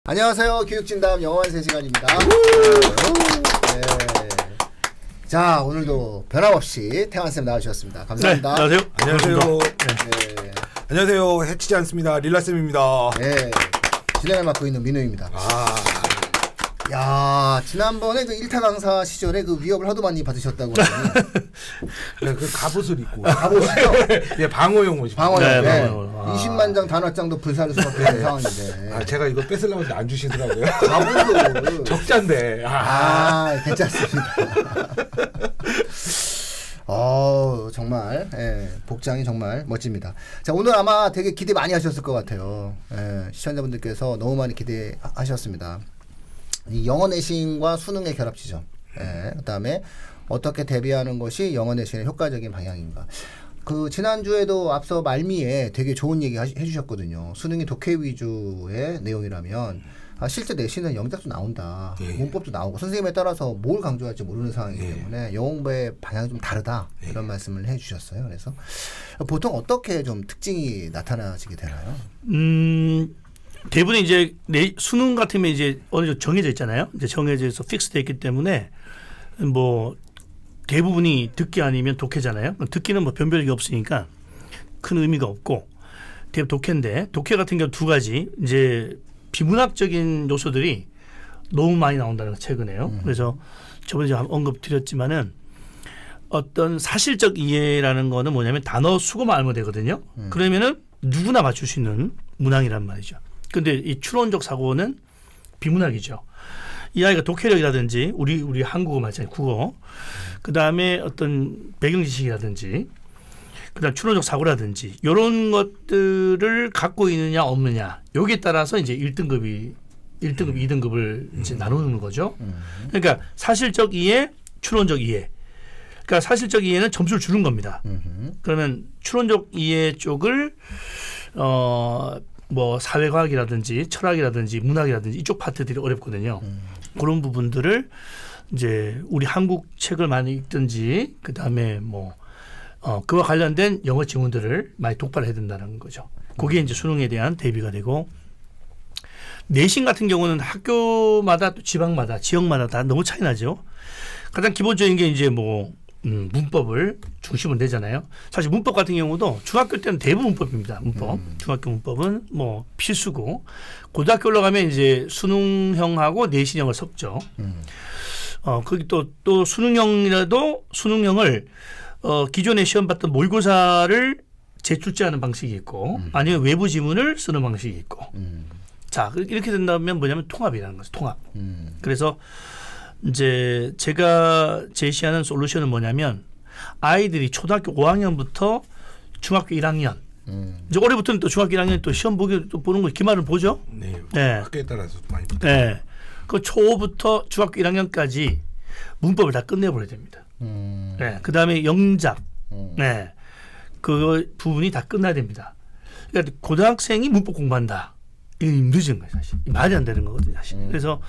안녕하세요. 교육진담 영어완세 시간입니다. 네. 자, 오늘도 변함없이 태환쌤 나와주셨습니다. 감사합니다. 네, 안녕하세요. 안녕하세요. 네. 안녕하세요. 해치지 않습니다. 릴라쌤입니다. 네. 진행을 맡고 있는 민우입니다. 야, 지난번에 그 1타 강사 시절에 그 위협을 하도 많이 받으셨다고 하더니 네, 그 갑옷을 입고. 갑옷이요? 예, 방어용 옷이. 방어용. 네, 네. 방어용. 20만 장 단원장도 불사를 수밖에 없는 상황인데. 아, 제가 이거 뺏으려고 했는데 안 주시더라고요. 갑옷을. 적자인데. 괜찮습니다. 정말 복장이 정말 멋집니다. 자, 오늘 아마 되게 기대 많이 하셨을 것 같아요. 시청자분들께서 너무 많이 기대하셨습니다. 이 영어 내신과 수능의 결합 지점. 그다음에 어떻게 대비하는 것이 영어 내신의 효과적인 방향인가. 그 지난주에도 앞서 말미에 되게 좋은 얘기 해주셨거든요. 수능이 독해 위주의 내용이라면 실제 내신은 영작도 나온다. 문법도 나오고 선생님에 따라서 뭘 강조할지 모르는 상황이기 때문에 영어 공부의 방향이 좀 다르다. 이런 말씀을 해주셨어요. 그래서 보통 어떻게 좀 특징이 나타나지게 되나요? 대부분 이제 수능 같으면 이제 어느 정도 정해져 있잖아요. 이제 정해져 있어 픽스되어 있기 때문에 뭐 대부분이 듣기 아니면 독해잖아요. 듣기는 뭐 변별력이 없으니까 큰 의미가 없고 대부분 독해인데 독해 같은 경우 두 가지 이제 비문학적인 요소들이 너무 많이 나온다는 거 최근에요. 그래서 저번에 제가 언급드렸지만은 어떤 사실적 이해라는 거는 뭐냐면 단어 수거만 알면 되거든요. 그러면은 누구나 맞출 수 있는 문항이란 말이죠. 근데 이 추론적 사고는 비문학이죠. 이 아이가 독해력이라든지 우리 한국어 말잖아요. 국어. 그다음에 어떤 배경 지식이라든지 그다음 추론적 사고라든지 이런 것들을 갖고 있느냐 없느냐. 여기에 따라서 이제 1등급, 2등급을 이제 나누는 거죠. 그러니까 사실적 이해, 추론적 이해. 그러니까 사실적 이해는 점수를 주는 겁니다. 그러면 추론적 이해 쪽을 뭐 사회과학이라든지 철학이라든지 문학이라든지 이쪽 파트들이 어렵거든요. 그런 부분들을 이제 우리 한국 책을 많이 읽든지 그다음에 뭐 그와 관련된 영어 지문들을 많이 독발해야 된다는 거죠. 그게 이제 수능에 대한 대비가 되고 내신 같은 경우는 학교마다 또 지방마다 지역마다 다 너무 차이 나죠. 가장 기본적인 게 이제 뭐 문법을 중심으로 내잖아요. 사실 문법 같은 경우도 중학교 때는 대부분 문법입니다. 문법. 중학교 문법은 뭐 필수고 고등학교 올라가면 이제 수능형하고 내신형을 섞죠. 거기 또 수능형이라도 수능형을 기존에 시험 봤던 모의고사를 재출제하는 방식이 있고 아니면 외부 지문을 쓰는 방식이 있고 자 이렇게 된다면 뭐냐면 통합이라는 거죠. 통합. 그래서 이제 제가 제시하는 솔루션은 뭐냐면 아이들이 초등학교 5학년부터 중학교 1학년 이제 올해부터는 또 중학교 1학년 또 시험 보기 또 보는 거 기말을 보죠. 네. 학교에 따라서 많이 붙어요. 네. 그 초부터 중학교 1학년까지 문법을 다 끝내버려야 됩니다. 네. 그 다음에 영작, 네. 그 부분이 다 끝나야 됩니다. 그러니까 고등학생이 문법 공부한다. 이게 힘들어지는 거예요, 사실. 말이 안 되는 거거든요, 사실. 그래서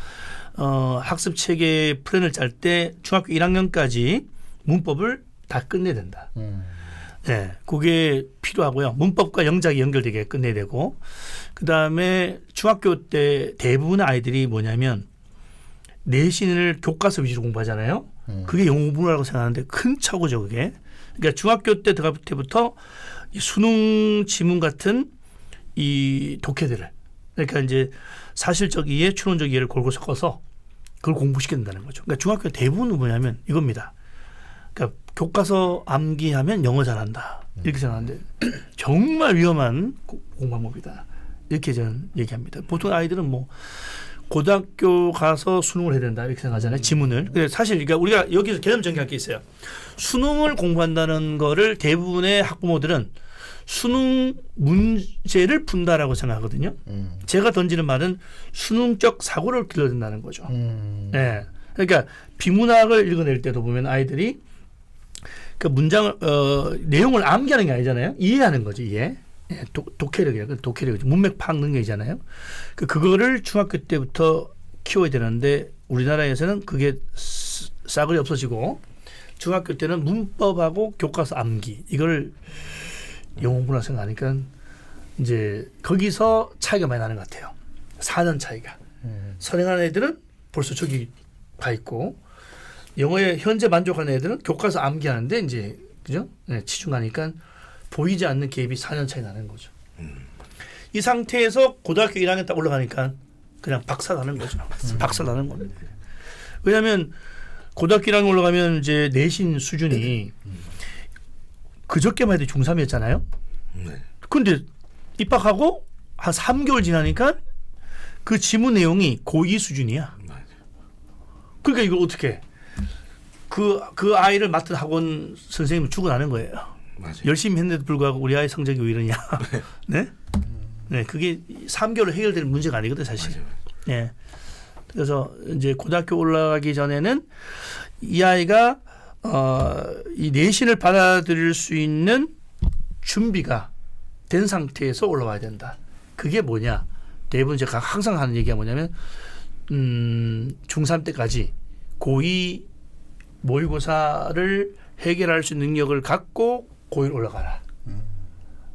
학습 체계 플랜을 짤 때 중학교 1학년까지 문법을 다 끝내야 된다. 네, 그게 필요하고요. 문법과 영작이 연결되게 끝내야 되고, 그 다음에 중학교 때 대부분의 아이들이 뭐냐면 내신을 교과서 위주로 공부하잖아요. 그게 영어 공부라고 생각하는데 큰 착오죠, 그게. 그러니까 중학교 때 들어갈 때부터 이 수능 지문 같은 이 독해들을 그러니까 이제 사실적 이해, 추론적 이해를 골고루 섞어서 그걸 공부시켜야 된다는 거죠. 그러니까 중학교 대부분은 뭐냐면 이겁니다. 그러니까 교과서 암기하면 영어 잘한다. 이렇게 생각하는데 정말 위험한 공부 방법이다. 이렇게 저는 얘기합니다. 보통 아이들은 뭐 고등학교 가서 수능을 해야 된다 이렇게 생각하잖아요. 지문을. 근데 사실 그러니까 우리가 여기서 개념 정리할 게 있어요. 수능을 공부한다는 거를 대부분의 학부모들은 수능 문제를 푼다라고 생각하거든요. 제가 던지는 말은 수능적 사고를 길러야 된다는 거죠. 네. 그러니까 비문학을 읽어낼 때도 보면 아이들이 그 문장을 내용을 암기하는 게 아니잖아요. 이해하는 거죠. 이해. 예, 독해력이라고 독해력 문맥 파악 능력이잖아요. 그거를 중학교 때부터 키워야 되는데 우리나라에서는 그게 싸그리 없어지고 중학교 때는 문법하고 교과서 암기 이걸 영어 공부라 생각하니까 이제 거기서 차이가 많이 나는 것 같아요. 4년 차이가. 선행하는 애들은 벌써 저기 가 있고 영어에 현재 만족하는 애들은 교과서 암기하는데 이제 그죠? 네, 치중하니까 보이지 않는 갭이 4년 차이 나는 거죠. 이 상태에서 고등학교 1학년 딱 올라가니까 그냥 박사 나는 거죠. 박사 나는 겁니다. 왜냐하면 고등학교 1학년 올라가면 이제 내신 수준이 그저께만 해도 중3이었잖아요. 근데 입학하고 한 3개월 지나니까 그 지문 내용이 고2 수준이야. 그러니까 이걸 어떻게 그 아이를 맡은 학원 선생님은 죽어나는 거예요. 맞아요. 열심히 했는데도 불구하고 우리 아이 성적이 왜 이러냐. 네? 네, 그게 3개월로 해결될 문제가 아니거든 사실. 맞아요. 네. 그래서 이제 고등학교 올라가기 전에는 이 아이가 이 내신을 받아들일 수 있는 준비가 된 상태에서 올라와야 된다. 그게 뭐냐? 대부분 제가 항상 하는 얘기가 뭐냐면 중3 때까지 고2 모의고사를 해결할 수 있는 능력을 갖고 고1 올라가라.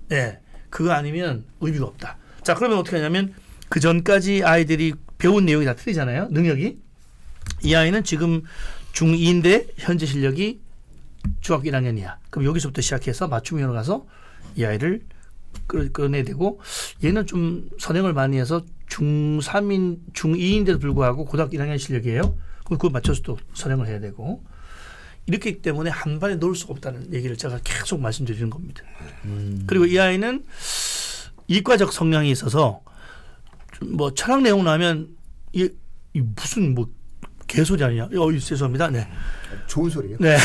네, 그거 아니면 의미가 없다. 자, 그러면 어떻게 하냐면 그 전까지 아이들이 배운 내용이 다 틀리잖아요. 능력이. 이 아이는 지금 중2인데 현재 실력이 중학교 1학년이야. 그럼 여기서부터 시작해서 맞춤형으로 가서 이 아이를 끌어내야 되고 얘는 좀 선행을 많이 해서 중2인데도 불구하고 고등학교 1학년 실력이에요. 그럼 그거 맞춰서 또 선행을 해야 되고 이렇기 때문에 한 반에 놓을 수가 없다는 얘기를 제가 계속 말씀드리는 겁니다. 그리고 이 아이는 이과적 성향이 있어서 뭐 철학 내용 나면 이 무슨 뭐 개소리 아니냐? 죄송합니다. 네. 좋은 소리예요. 네.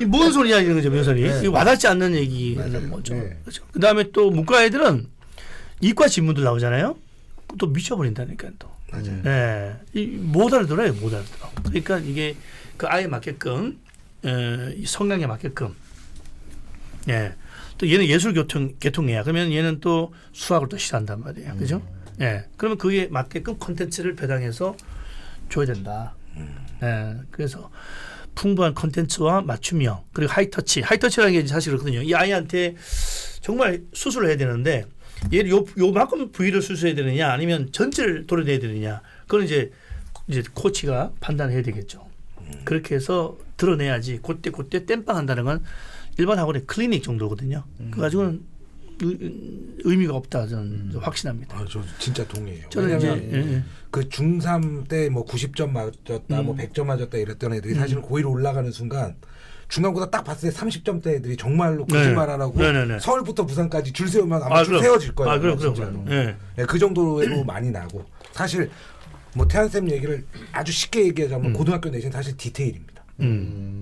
이 뭔 소리냐 이런 거죠, 묘선이. 네. 와닿지 않는 얘기는 뭐죠. 네. 그렇죠. 그다음에 또 문과 애들은 이과 지문들 나오잖아요. 또 미쳐버린다니까 또. 맞아요. 네. 못 알아들어요, 못 알아들어. 그러니까 이게 그 아이에 맞게끔 이 성향에 맞게끔. 예. 또 얘는 예술 계통이야. 그러면 얘는 또 수학을 또 싫어한단 말이에요. 그죠? 예. 그러면 그에 맞게끔 콘텐츠를 배당해서 줘야 된다. 예. 그래서 풍부한 콘텐츠와 맞춤형 그리고 하이터치라는 게 사실 그렇거든요. 이 아이한테 정말 수술을 해야 되는데 얘를 요만큼 부위를 수술해야 되느냐 아니면 전체를 도려내야 되느냐 그건 이제 코치가 판단해야 되겠죠. 그렇게 해서 드러내야지 그때 땜빵한다는 건 일반 학원의 클리닉 정도거든요. 그거 가지고는 의미가 없다 저는 확신합니다. 저 진짜 동의해요. 저는 왜냐면 그 중3 때 뭐 90점 맞았다, 뭐 100점 맞았다 이랬던 애들이 사실은 고1 올라가는 순간 중간고사 딱 봤을 때 30점대 애들이 정말로 거짓말 안 하고 서울부터 부산까지 줄 세우면 아마 줄 세워질 거예요. 그럼. 네, 그 정도로 많이 나고 사실 뭐 태한쌤 얘기를 아주 쉽게 얘기하자면 고등학교 내신 사실 디테일입니다.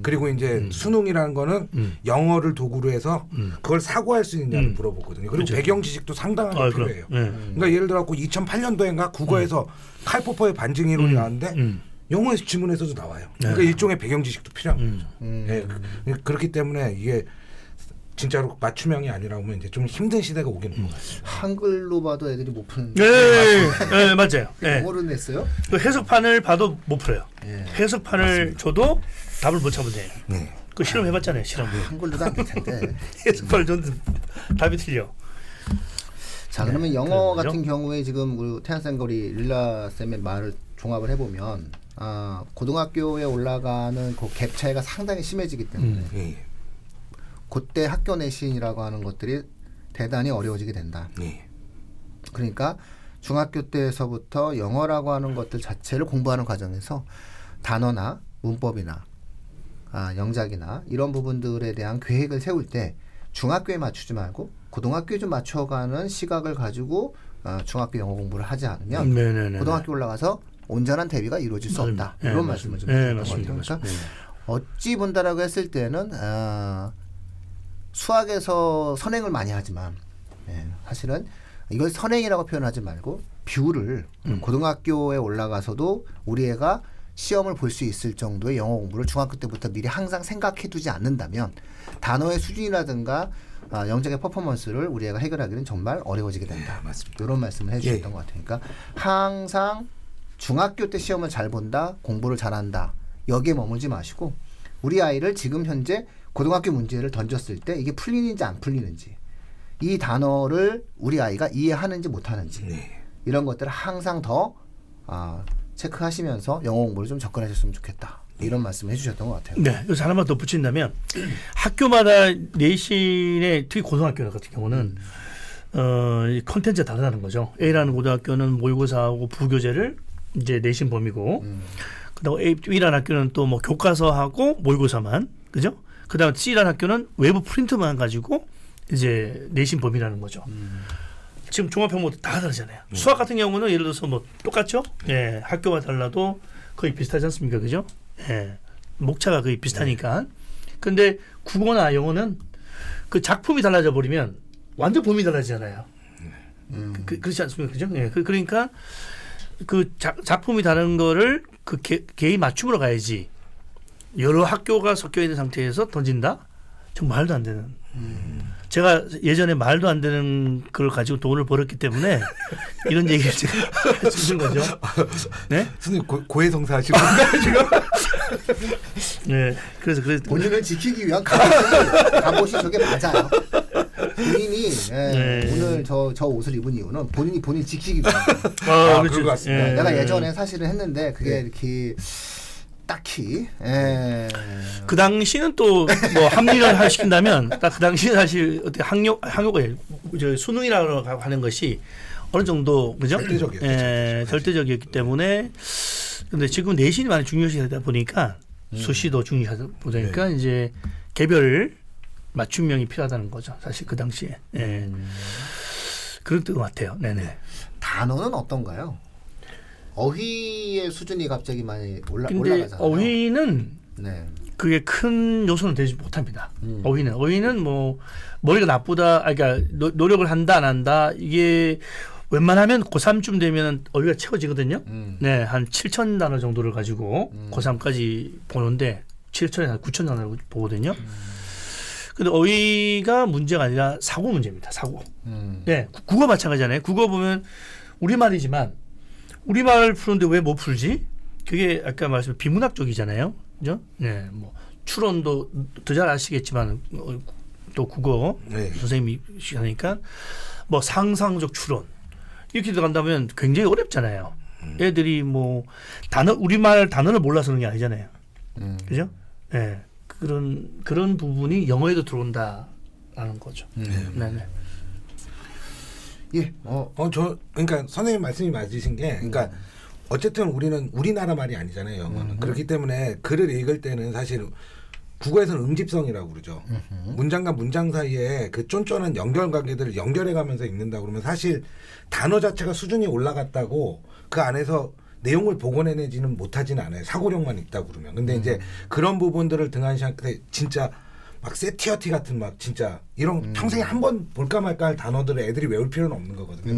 그리고 이제 수능이라는 거는 영어를 도구로 해서 그걸 사고할 수 있느냐를 물어보거든요. 그리고 그렇죠. 배경 지식도 상당하게 필요해요. 그러니까 예를 들어 2008년도인가 국어에서 칼포퍼의 반증 이론이 나왔는데 영어에서 지문에서도 나와요. 그러니까 일종의 배경 지식도 필요한 거죠. 네, 그렇기 때문에 이게 진짜로 맞춤형이 아니라 보면 이제 좀 힘든 시대가 오기는 것 같아요. 한글로 봐도 애들이 못 푸는. 네, 맞아요. 네. 영어로 냈어요? 그 해석판을 봐도 못 풀어요. 예. 해석판을 맞습니다. 줘도 답을 못 잡으세요. 네. 그 실험 해봤잖아요. 실험. 한글로도 안 될 텐데. 해석판을 줘도 답이 틀려. 자, 그러면 영어 그런 거죠? 같은 경우에 지금 우리 태양쌤과 우리 릴라 쌤의 말을 종합을 해보면 고등학교에 올라가는 그 갭 차이가 상당히 심해지기 때문에 네. 그때 학교 내신이라고 하는 것들이 대단히 어려워지게 된다. 네. 그러니까 중학교 때에서부터 영어라고 하는 것들 자체를 공부하는 과정에서 단어나 문법이나 영작이나 이런 부분들에 대한 계획을 세울 때 중학교에 맞추지 말고 고등학교에 좀 맞춰가는 시각을 가지고 중학교 영어 공부를 하지 않으면 고등학교 올라가서 온전한 대비가 이루어질 수 없다. 네, 이런 맞습니다. 말씀을 좀 네, 드리는 맞습니다. 것 같아요. 그러니까 맞습니다. 어찌 본다라고 했을 때는 수학에서 선행을 많이 하지만 사실은 이걸 선행이라고 표현하지 말고 뷰를 고등학교에 올라가서도 우리 애가 시험을 볼 수 있을 정도의 영어 공부를 중학교 때부터 미리 항상 생각해 두지 않는다면 단어의 수준이라든가 영적의 퍼포먼스를 우리 애가 해결하기는 정말 어려워지게 된다. 네, 맞습니다. 이런 말씀을 해주셨던 것 같아요. 그러니까 항상 중학교 때 시험을 잘 본다, 공부를 잘한다. 여기에 머물지 마시고 우리 아이를 지금 현재 고등학교 문제를 던졌을 때 이게 풀리는지 안 풀리는지 이 단어를 우리 아이가 이해하는지 못하는지 이런 것들을 항상 더 체크하시면서 영어 공부를 좀 접근하셨으면 좋겠다. 이런 말씀을 해주셨던 것 같아요. 네, 그래서 하나만 더 붙인다면 학교마다 내신의 특히 고등학교 같은 경우는 이 컨텐츠가 다르다는 거죠. A라는 고등학교는 모의고사하고 부교재를 이제 내신 범위고, 그다음 B라는 학교는 또 뭐 교과서하고 모의고사만, 그죠? 그다음 C라는 학교는 외부 프린트만 가지고 이제 내신 범위라는 거죠. 지금 종합평가도 다 다르잖아요. 수학 같은 경우는 예를 들어서 뭐 똑같죠? 예, 학교가 달라도 거의 비슷하지 않습니까, 그죠? 예, 목차가 거의 비슷하니까. 근데 국어나 영어는 그 작품이 달라져 버리면 완전 범위 달라지잖아요. 그렇지 않습니까, 그죠? 예, 그러니까 그 작품이 다른 거를 그 개인 맞춤으로 가야지. 여러 학교가 섞여 있는 상태에서 던진다? 정말 말도 안 되는. 제가 예전에 말도 안 되는 걸 가지고 돈을 벌었기 때문에 이런 얘기를 제가 할 수 있는 거죠. 네? 선생님 고해성사 하시는 건가요 지금? 네. 그래서 본인을 지키기 위한 갑옷이 저게 맞아요. 본인이 오늘 저 옷을 입은 이유는 본인이 지키기 위한. 그럴 것 같습니다. 내가 예전에 사실은 했는데 그게 이렇게 딱히 그 당시는 또 뭐 합리를 시킨다면 딱 그 당시 사실 어떻게 학교가 저 수능이라고 하는 것이 어느 정도 그죠? 절대적이었기 때문에. 근데 지금 내신이 많이 중요시하다 보니까 수시도 중요하다 보니까 이제 개별 맞춤형이 필요하다는 거죠. 사실 그 당시에. 그런 것 같아요. 네네. 단어는 어떤가요? 어휘의 수준이 갑자기 많이 근데 올라가잖아요. 어휘는 그게 큰 요소는 되지 못합니다. 어휘는 뭐 머리가 나쁘다, 그러니까 노력을 한다 안 한다, 이게 웬만하면 고3쯤 되면 어휘가 채워지거든요. 네, 한 7천 단어 정도를 가지고 고3까지 보는데 7천에서 한 9천 단어를 보거든요. 근데 어휘가 문제가 아니라 사고 문제입니다. 사고. 네, 국어 마찬가지잖아요. 국어 보면 우리말이지만 우리말 푸는데 왜 못 풀지? 그게 아까 말씀 비문학 쪽이잖아요. 그죠? 네, 뭐 추론도 더 잘 아시겠지만 또 국어 선생님이 하니까 뭐 상상적 추론 이렇게 들어간다면 굉장히 어렵잖아요. 애들이 뭐 우리말 단어를 몰라서 그런 게 아니잖아요. 그죠? 네, 그런 부분이 영어에도 들어온다라는 거죠. 네. 예. 그러니까 선생님 말씀이 맞으신 게, 그러니까 어쨌든 우리는 우리나라 말이 아니잖아요, 영어는. 그렇기 때문에 글을 읽을 때는 사실 국어에서는 음집성이라고 그러죠. 문장과 문장 사이에 그 쫀쫀한 연결관계들을 연결해가면서 읽는다 그러면 사실 단어 자체가 수준이 올라갔다고 그 안에서 내용을 복원해내지는 못하지는 않아요. 사고력만 있다고 그러면. 근데 이제 그런 부분들을 등한시할 때 진짜 막 세티어티 같은 막 진짜 이런 평생에 한 번 볼까 말까 할 단어들을 애들이 외울 필요는 없는 거거든요.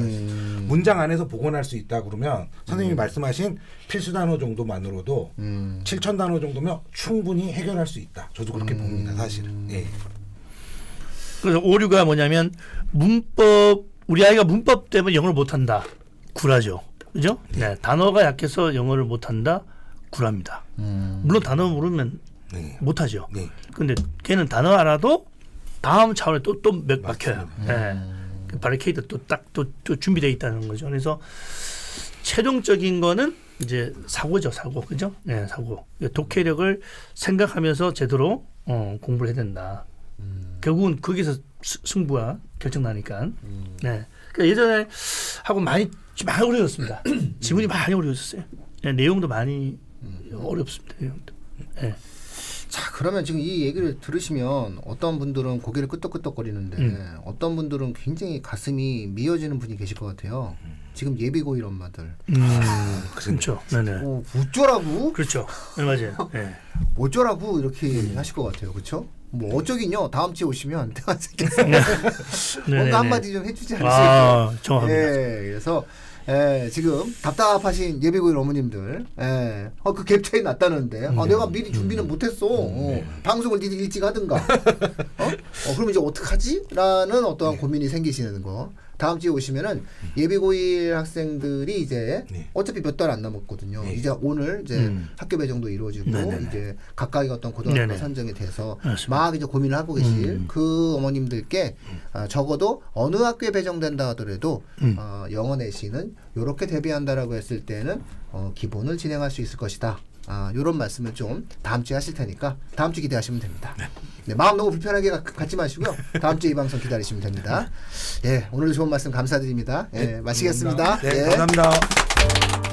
문장 안에서 복원할 수 있다 그러면 선생님이 말씀하신 필수 단어 정도만으로도 7천 단어 정도면 충분히 해결할 수 있다. 저도 그렇게 봅니다. 사실은. 예. 그래서 오류가 뭐냐면 우리 아이가 문법 때문에 영어를 못한다. 구라죠. 그죠? 네. 단어가 약해서 영어를 못한다. 구라입니다. 물론 단어 모르면 못하죠. 근데 걔는 단어 알아도 다음 차원에 또 막혀요. 바리케이드 또 준비되어 있다는 거죠. 그래서 최종적인 거는 이제 사고죠, 사고. 그죠? 네, 사고. 독해력을 생각하면서 제대로 공부를 해야 된다. 결국은 거기서 승부가 결정나니까. 네. 그러니까 예전에 하고 많이 어려웠습니다. 지문이 많이 어려웠어요. 네, 내용도 많이 어렵습니다. 내용도. 네. 자, 그러면 지금 이 얘기를 들으시면 어떤 분들은 고개를 끄덕끄덕거리는데 어떤 분들은 굉장히 가슴이 미어지는 분이 계실 것 같아요. 지금 예비고 이런 엄마들. 그렇죠. 네네. 어쩌라고? 그렇죠. 네, 맞아요. 네. 어쩌라고 이렇게 하실 것 같아요. 그렇죠? 뭐 어쩌긴요. 다음 주에 오시면 대화 뭔가 한마디 좀 해주지 않으실까요? 정확합니다. 그래서 지금 답답하신 예비고일 어머님들, 그 갭 차이 났다는데, 내가 미리 준비는 못했어. 방송을 니들 일찍 하든가. 그럼 이제 어떡하지? 라는 어떠한 고민이 생기시는 거 다음 주에 오시면은 예비고1 학생들이 이제 네. 어차피 몇 달 안 남았거든요. 네. 이제 오늘 이제 학교 배정도 이루어지고 네네네. 이제 각각의 어떤 고등학교가 네네. 선정이 돼서 맞습니다. 막 이제 고민을 하고 계실 그 어머님들께 적어도 어느 학교에 배정된다 하더라도 영어 내신은 이렇게 대비한다라고 했을 때는 기본을 진행할 수 있을 것이다. 이런 말씀을 좀 다음 주에 하실 테니까 다음 주 기대하시면 됩니다. 네, 마음 너무 불편하게 갖지 마시고요. 다음 주에 이 방송 기다리시면 됩니다. 예, 오늘 좋은 말씀 감사드립니다. 예, 마치겠습니다. 네, 예. 감사합니다.